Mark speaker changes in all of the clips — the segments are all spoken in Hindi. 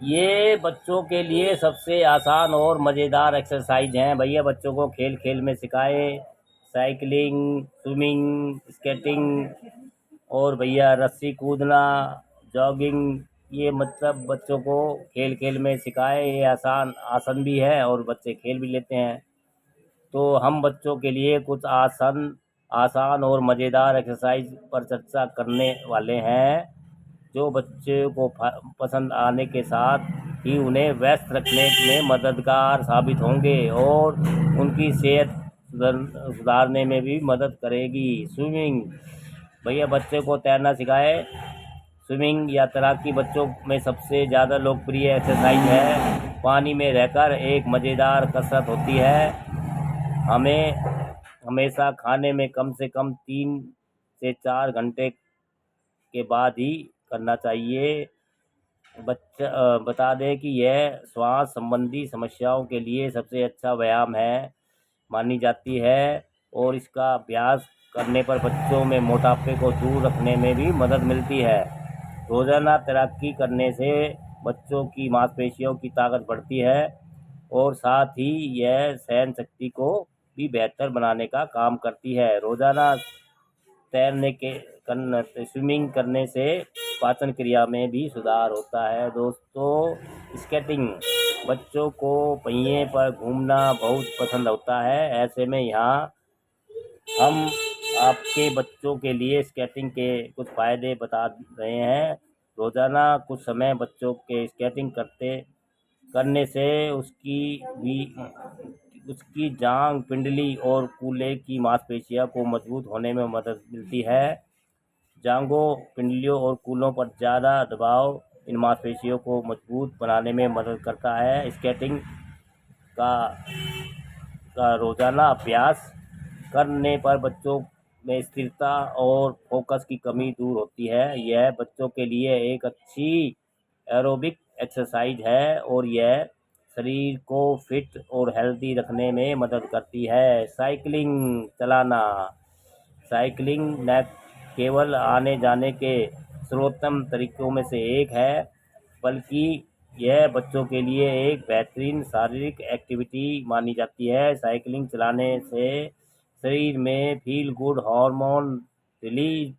Speaker 1: ये बच्चों के लिए सबसे आसान और मज़ेदार एक्सरसाइज हैं भैया। बच्चों को खेल खेल में सिखाए साइकिलिंग, स्विमिंग, स्केटिंग और भैया रस्सी कूदना, जॉगिंग। ये मतलब बच्चों को खेल खेल में सिखाए। ये आसान आसन भी है और बच्चे खेल भी लेते हैं। तो हम बच्चों के लिए कुछ आसान और मज़ेदार एक्सरसाइज पर चर्चा करने वाले हैं, जो बच्चे को पसंद आने के साथ ही उन्हें व्यस्त रखने में मददगार साबित होंगे और उनकी सेहत सुधारने में भी मदद करेगी। स्विमिंग भैया, बच्चे को तैरना सिखाए। स्विमिंग या तैराकी बच्चों में सबसे ज़्यादा लोकप्रिय एक्सरसाइज है। पानी में रहकर एक मज़ेदार कसरत होती है। हमें हमेशा खाने में कम से कम 3 से 4 घंटे के बाद ही करना चाहिए। बता दें कि यह श्वास संबंधी समस्याओं के लिए सबसे अच्छा व्यायाम है मानी जाती है और इसका अभ्यास करने पर बच्चों में मोटापे को दूर रखने में भी मदद मिलती है। रोज़ाना तैराकी करने से बच्चों की मांसपेशियों की ताकत बढ़ती है और साथ ही यह सहन शक्ति को भी बेहतर बनाने का काम करती है। रोज़ाना तैरने के करने स्विमिंग करने से पाचन क्रिया में भी सुधार होता है। दोस्तों, स्केटिंग बच्चों को पहिए पर घूमना बहुत पसंद होता है। ऐसे में यहाँ हम आपके बच्चों के लिए स्केटिंग के कुछ फ़ायदे बता रहे हैं। रोज़ाना कुछ समय बच्चों के स्केटिंग करने से उसकी जांग, पिंडली और कूल्हे की मांसपेशियों को मजबूत होने में मदद मिलती है। जांघों, पिंडलियों और कूल्हों पर ज़्यादा दबाव इन मांसपेशियों को मजबूत बनाने में मदद करता है। स्केटिंग का रोज़ाना अभ्यास करने पर बच्चों में स्थिरता और फोकस की कमी दूर होती है। यह बच्चों के लिए एक अच्छी एरोबिक एक्सरसाइज है और यह शरीर को फिट और हेल्दी रखने में मदद करती है। साइकिलिंग चलाना साइकिलिंग न केवल आने जाने के सर्वोत्तम तरीकों में से एक है, बल्कि यह बच्चों के लिए एक बेहतरीन शारीरिक एक्टिविटी मानी जाती है। साइकिलिंग चलाने से शरीर में feel good hormone release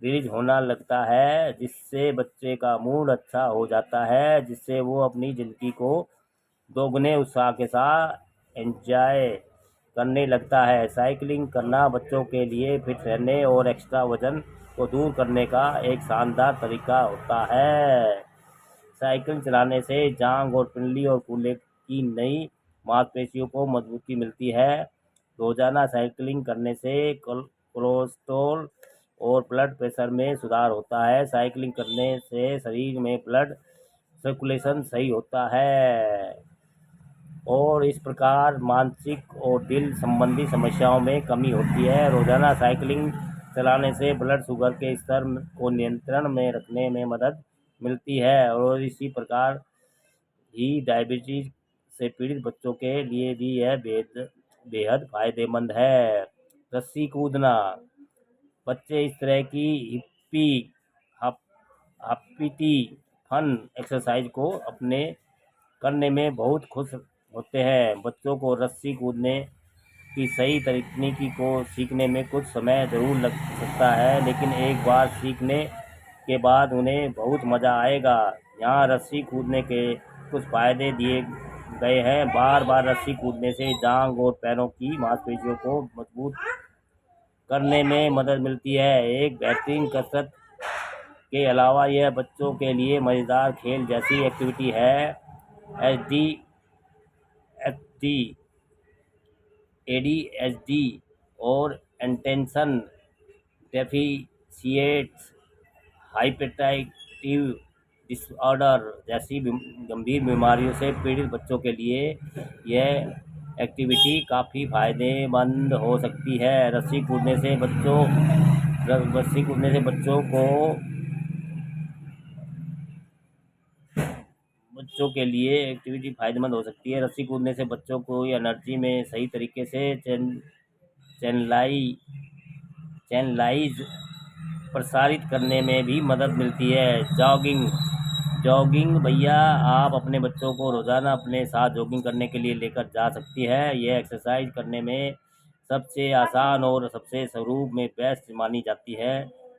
Speaker 1: release होना लगता है, जिससे बच्चे का मूड अच्छा हो जाता है, जिससे वो अपनी ज़िंदगी को दोगुने उत्साह के साथ एंजॉय करने लगता है। साइकिलिंग करना बच्चों के लिए फिट रहने और एक्स्ट्रा वजन को दूर करने का एक शानदार तरीका होता है। साइकिल चलाने से जांघ और पिंडली और कूल्हे की नई मांसपेशियों को मजबूती मिलती है। रोजाना साइकिलिंग करने से कोलेस्ट्रॉल और ब्लड प्रेशर में सुधार होता है। साइकिलिंग करने से शरीर में ब्लड सर्कुलेशन सही होता है और इस प्रकार मानसिक और दिल संबंधी समस्याओं में कमी होती है। रोजाना साइकिलिंग चलाने से ब्लड शुगर के स्तर को नियंत्रण में रखने में मदद मिलती है और इसी प्रकार ही डायबिटीज से पीड़ित बच्चों के लिए भी यह बेहद फायदेमंद है। रस्सी कूदना बच्चे इस तरह की हिप्पी हप हप्पीती फन एक्सरसाइज को अपने करने में बहुत खुश होते हैं। बच्चों को रस्सी कूदने की सही तकनीकी को सीखने में कुछ समय ज़रूर लग सकता है, लेकिन एक बार सीखने के बाद उन्हें बहुत मज़ा आएगा। यहाँ रस्सी कूदने के कुछ फ़ायदे दिए गए हैं। बार बार रस्सी कूदने से जांघ और पैरों की मांसपेशियों को मजबूत करने में मदद मिलती है। एक बेहतरीन कसरत के अलावा यह बच्चों के लिए मज़ेदार खेल जैसी एक्टिविटी है। H D H D ADHD और अटेंशन डेफिशिएंट हाइपरएक्टिव डिसऑर्डर जैसी गंभीर बीमारियों से पीड़ित बच्चों के लिए यह एक्टिविटी काफ़ी फायदेमंद हो सकती है। रस्सी कूदने से बच्चों के लिए एक्टिविटी फायदेमंद हो सकती है। रस्सी कूदने से बच्चों को एनर्जी में सही तरीके से चैनलाई चैनलाइज प्रसारित करने में भी मदद मिलती है। जॉगिंग भैया आप अपने बच्चों को रोज़ाना अपने साथ जॉगिंग करने के लिए लेकर जा सकती है। यह एक्सरसाइज करने में सबसे आसान और सबसे स्वरूप में बेस्ट मानी जाती है।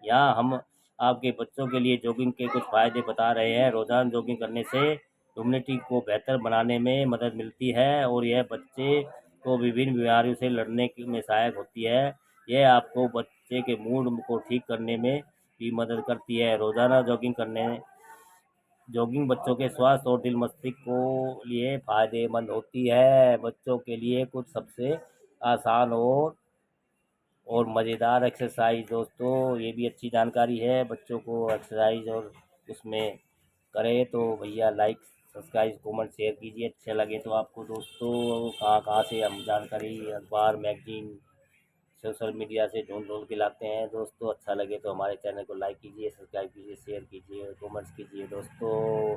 Speaker 1: यहाँ हम आपके बच्चों के लिए जॉगिंग के कुछ फ़ायदे बता रहे हैं। रोज़ाना जॉगिंग करने से इम्यूनिटी को बेहतर बनाने में मदद मिलती है और यह बच्चे को विभिन्न बीमारियों से लड़ने में सहायक होती है। यह आपको बच्चे के मूड को ठीक करने में भी मदद करती है। रोज़ाना जॉगिंग बच्चों के स्वास्थ्य और दिल मस्तिष्क को लिए फायदेमंद होती है। बच्चों के लिए कुछ सबसे आसान और मज़ेदार एक्सरसाइज दोस्तों, ये भी अच्छी जानकारी है। बच्चों को एक्सरसाइज और उसमें करें तो भैया लाइक सब्सक्राइब कमेंट शेयर कीजिए। अच्छा लगे तो आपको दोस्तों कहाँ कहाँ से हम जानकारी अखबार मैगजीन सोशल मीडिया से ढूंढ ढूंढ के लाते हैं दोस्तों। अच्छा लगे तो हमारे चैनल को लाइक कीजिए, सब्सक्राइब कीजिए, शेयर कीजिए, कमेंट्स कीजिए दोस्तों।